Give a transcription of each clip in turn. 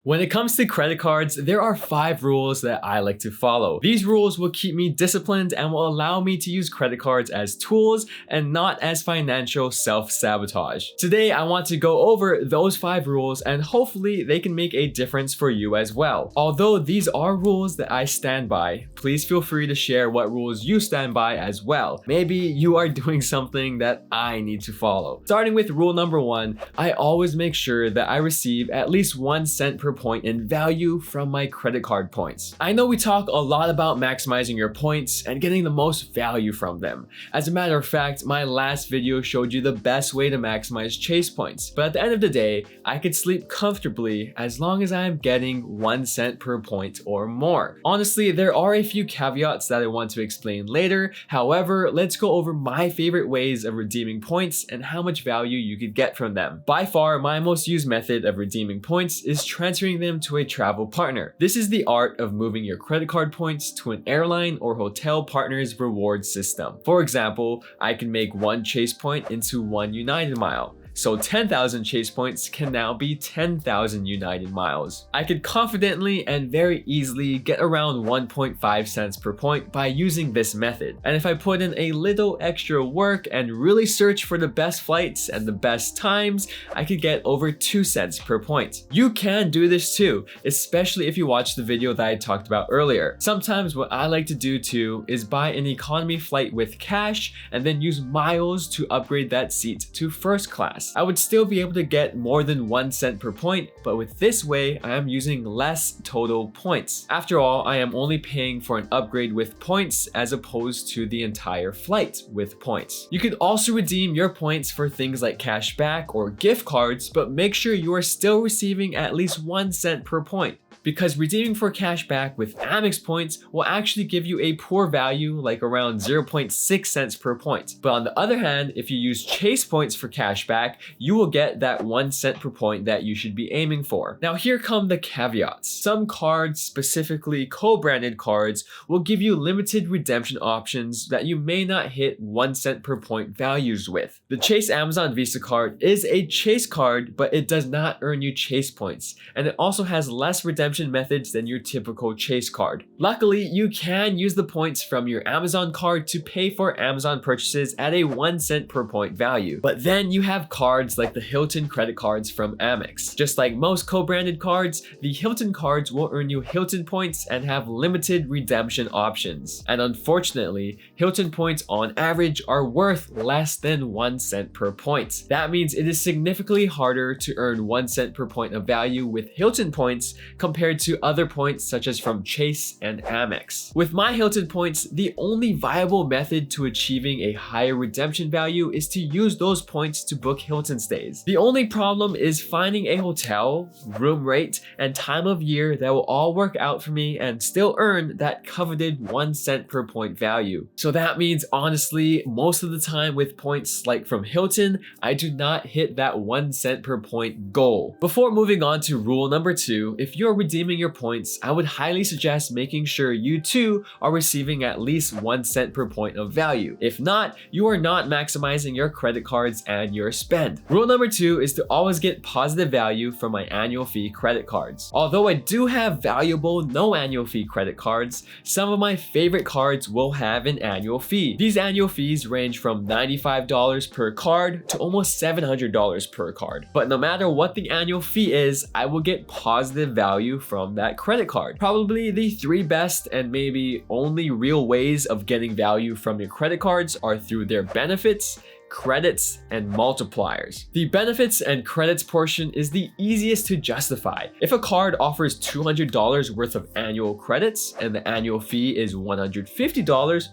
When it comes to credit cards, there are 5 rules that I like to follow. These rules will keep me disciplined and will allow me to use credit cards as tools and not as financial self-sabotage. Today, I want to go over those 5 rules and hopefully they can make a difference for you as well. Although these are rules that I stand by, please feel free to share what rules you stand by as well. Maybe you are doing something that I need to follow. Starting with rule number 1, I always make sure that I receive at least 1 cent per point in value from my credit card points. I know we talk a lot about maximizing your points and getting the most value from them. As a matter of fact, my last video showed you the best way to maximize Chase points. But at the end of the day, I could sleep comfortably as long as I'm getting 1 cent per point or more. Honestly, there are a few caveats that I want to explain later. However, let's go over my favorite ways of redeeming points and how much value you could get from them. By far, my most used method of redeeming points is transferring them to a travel partner. This is the art of moving your credit card points to an airline or hotel partner's reward system. For example, I can make 1 Chase point into 1 United mile. So 10,000 Chase points can now be 10,000 United miles. I could confidently and very easily get around 1.5 cents per point by using this method. And if I put in a little extra work and really search for the best flights and the best times, I could get over 2 cents per point. You can do this too, especially if you watch the video that I talked about earlier. Sometimes what I like to do too is buy an economy flight with cash and then use miles to upgrade that seat to first class. I would still be able to get more than 1 cent per point, but with this way, I am using less total points. After all, I am only paying for an upgrade with points as opposed to the entire flight with points. You could also redeem your points for things like cash back or gift cards, but make sure you are still receiving at least 1 cent per point, because redeeming for cash back with Amex points will actually give you a poor value, like around 0.6 cents per point. But on the other hand, if you use Chase points for cash back, you will get that 1 cent per point that you should be aiming for. Now here come the caveats. Some cards, specifically co-branded cards, will give you limited redemption options that you may not hit 1 cent per point values with. The Chase Amazon Visa card is a Chase card, but it does not earn you Chase points, and it also has less redemption methods than your typical Chase card. Luckily, you can use the points from your Amazon card to pay for Amazon purchases at a 1 cent per point value. But then you have cards like the Hilton credit cards from Amex. Just like most co-branded cards, the Hilton cards will earn you Hilton points and have limited redemption options. And unfortunately, Hilton points on average are worth less than 1 cent per point. That means it is significantly harder to earn 1 cent per point of value with Hilton points compared to other points such as from Chase and Amex. With my Hilton points, the only viable method to achieving a higher redemption value is to use those points to book Hilton stays. The only problem is finding a hotel, room rate, and time of year that will all work out for me and still earn that coveted 1 cent per point value. So that means honestly, most of the time with points like from Hilton, I do not hit that 1 cent per point goal. Before moving on to rule number 2, if you're redeeming your points, I would highly suggest making sure you too are receiving at least 1 cent per point of value. If not, you are not maximizing your credit cards and your spend. Rule number 2 is to always get positive value from my annual fee credit cards. Although I do have valuable no annual fee credit cards, some of my favorite cards will have an annual fee. These annual fees range from $95 per card to almost $700 per card. But no matter what the annual fee is, I will get positive value from that credit card. Probably the 3 best and maybe only real ways of getting value from your credit cards are through their benefits, credits, and multipliers. The benefits and credits portion is the easiest to justify. If a card offers $200 worth of annual credits and the annual fee is $150,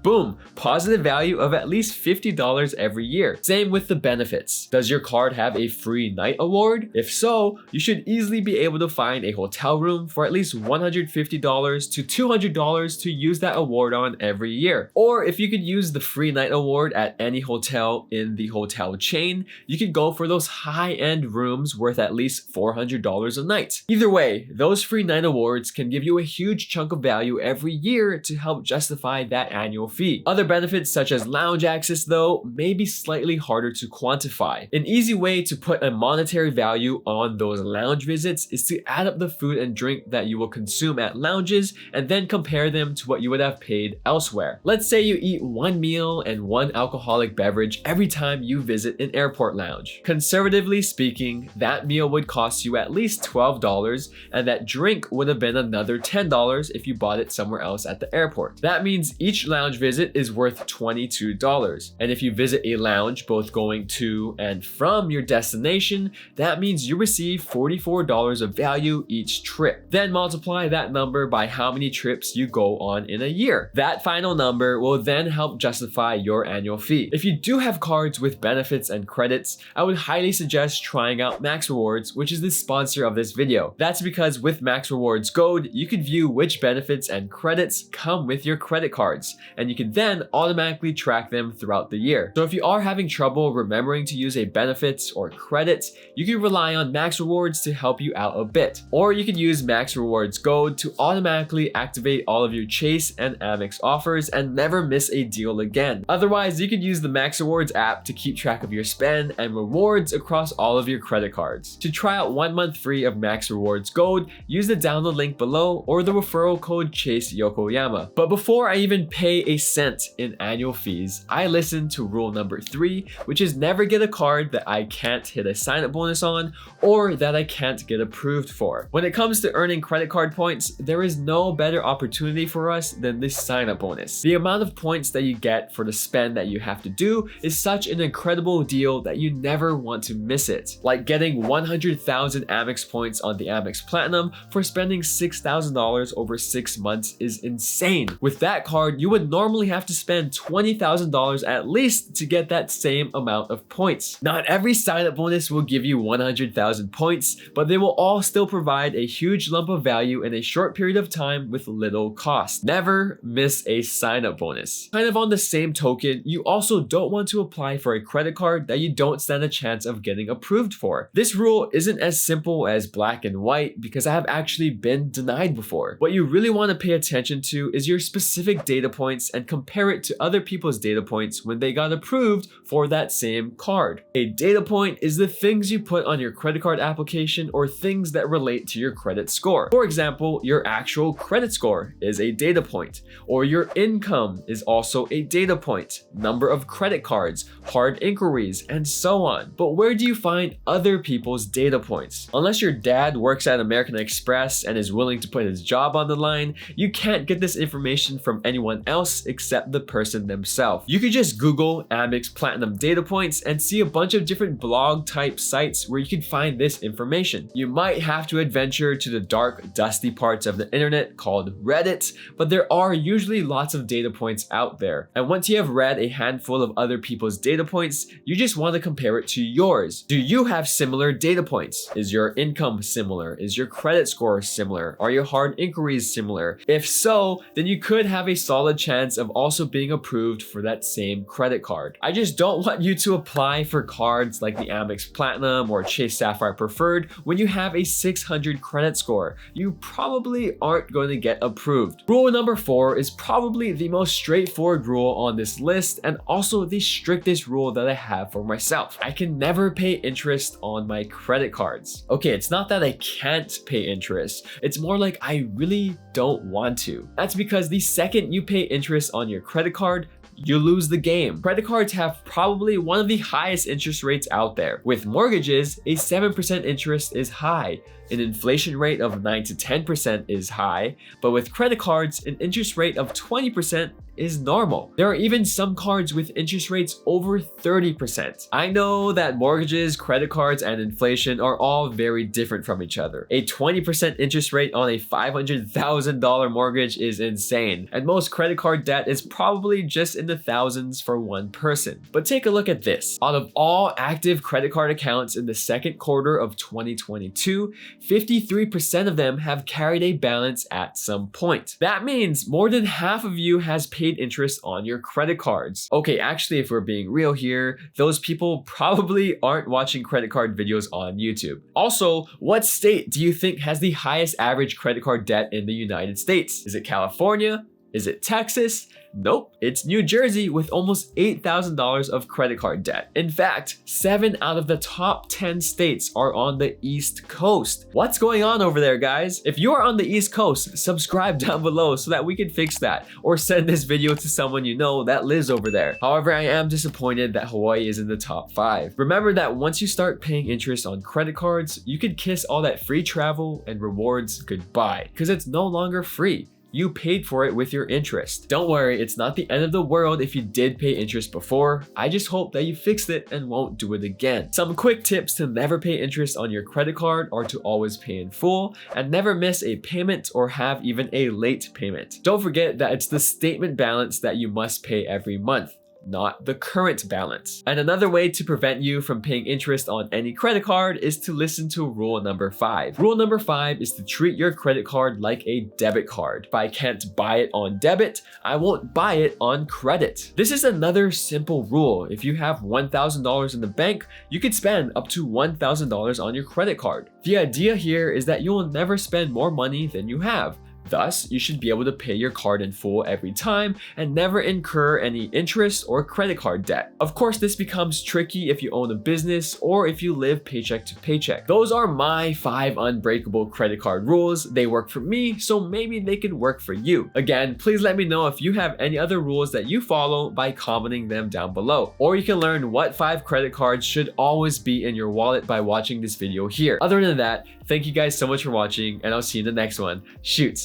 boom, positive value of at least $50 every year. Same with the benefits. Does your card have a free night award? If so, you should easily be able to find a hotel room for at least $150 to $200 to use that award on every year. Or if you could use the free night award at any hotel in the hotel chain, you could go for those high-end rooms worth at least $400 a night. Either way, those free night awards can give you a huge chunk of value every year to help justify that annual fee. Other benefits such as lounge access though may be slightly harder to quantify. An easy way to put a monetary value on those lounge visits is to add up the food and drink that you will consume at lounges and then compare them to what you would have paid elsewhere. Let's say you eat one meal and one alcoholic beverage every time you visit an airport lounge. Conservatively speaking, that meal would cost you at least $12 and that drink would have been another $10 if you bought it somewhere else at the airport. That means each lounge visit is worth $22. And if you visit a lounge both going to and from your destination, that means you receive $44 of value each trip. Then multiply that number by how many trips you go on in a year. That final number will then help justify your annual fee. If you do have cards with benefits and credits, I would highly suggest trying out MaxRewards, which is the sponsor of this video. That's because with MaxRewards Gold, you can view which benefits and credits come with your credit cards, and you can then automatically track them throughout the year. So if you are having trouble remembering to use a benefits or credits, you can rely on MaxRewards to help you out a bit. Or you can use MaxRewards Gold to automatically activate all of your Chase and Amex offers and never miss a deal again. Otherwise, you could use the MaxRewards app to keep track of your spend and rewards across all of your credit cards. To try out 1 month free of MaxRewards Gold, use the download link below or the referral code Chase Yokoyama. But before I even pay a cent in annual fees, I listen to rule number 3, which is never get a card that I can't hit a sign-up bonus on or that I can't get approved for. When it comes to earning credit card points, there is no better opportunity for us than this sign-up bonus. The amount of points that you get for the spend that you have to do is such an incredible deal that you never want to miss it. Like getting 100,000 Amex points on the Amex Platinum for spending $6,000 over 6 months is insane. With that card, you would normally have to spend $20,000 at least to get that same amount of points. Not every sign-up bonus will give you 100,000 points, but they will all still provide a huge lump of value in a short period of time with little cost. Never miss a sign-up bonus. Kind of on the same token, you also don't want to apply for a credit card that you don't stand a chance of getting approved for. This rule isn't as simple as black and white because I have actually been denied before. What you really want to pay attention to is your specific data points and compare it to other people's data points when they got approved for that same card. A data point is the things you put on your credit card application or things that relate to your credit score. For example, your actual credit score is a data point, or your income is also a data point, number of credit cards, hard inquiries, and so on. But where do you find other people's data points? Unless your dad works at American Express and is willing to put his job on the line, you can't get this information from anyone else except the person themselves. You could just Google Amex Platinum data points and see a bunch of different blog type sites where you can find this information. You might have to adventure to the dark, dusty parts of the internet called Reddit, but there are usually lots of data points out there. And once you have read a handful of other people's data points, you just want to compare it to yours. Do you have similar data points? Is your income similar? Is your credit score similar? Are your hard inquiries similar? If so, then you could have a solid chance of also being approved for that same credit card. I just don't want you to apply for cards like the Amex Platinum or Chase Sapphire Preferred when you have a 600 credit score. You probably aren't going to get approved. Rule number 4 is probably the most straightforward rule on this list and also the strictest rule that I have for myself. I can never pay interest on my credit cards. Okay, it's not that I can't pay interest. It's more like I really don't want to. That's because the second you pay interest on your credit card, you lose the game. Credit cards have probably one of the highest interest rates out there. With mortgages, a 7% interest is high. An inflation rate of 9 to 10% is high, but with credit cards, an interest rate of 20% is normal. There are even some cards with interest rates over 30%. I know that mortgages, credit cards, and inflation are all very different from each other. A 20% interest rate on a $500,000 mortgage is insane, and most credit card debt is probably just in the thousands for one person. But take a look at this. Out of all active credit card accounts in the second quarter of 2022, 53% of them have carried a balance at some point. That means more than half of you has paid interest on your credit cards. Okay, actually, if we're being real here, those people probably aren't watching credit card videos on YouTube. Also, what state do you think has the highest average credit card debt in the United States? Is it California? Is it Texas? Nope, it's New Jersey with almost $8,000 of credit card debt. In fact, 7 out of the top 10 states are on the East Coast. What's going on over there, guys? If you are on the East Coast, subscribe down below so that we can fix that, or send this video to someone you know that lives over there. However, I am disappointed that Hawaii is in the top 5. Remember that once you start paying interest on credit cards, you could kiss all that free travel and rewards goodbye, because it's no longer free. You paid for it with your interest. Don't worry, it's not the end of the world if you did pay interest before. I just hope that you fixed it and won't do it again. Some quick tips to never pay interest on your credit card are to always pay in full and never miss a payment or have even a late payment. Don't forget that it's the statement balance that you must pay every month, not the current balance. And another way to prevent you from paying interest on any credit card is to listen to rule number 5. Rule number 5 is to treat your credit card like a debit card. If I can't buy it on debit, I won't buy it on credit. This is another simple rule. If you have $1,000 in the bank, you could spend up to $1,000 on your credit card. The idea here is that you will never spend more money than you have. Thus, you should be able to pay your card in full every time and never incur any interest or credit card debt. Of course, this becomes tricky if you own a business or if you live paycheck to paycheck. Those are my 5 unbreakable credit card rules. They work for me, so maybe they could work for you. Again, please let me know if you have any other rules that you follow by commenting them down below. Or you can learn what 5 credit cards should always be in your wallet by watching this video here. Other than that, thank you guys so much for watching, and I'll see you in the next one. Shoots!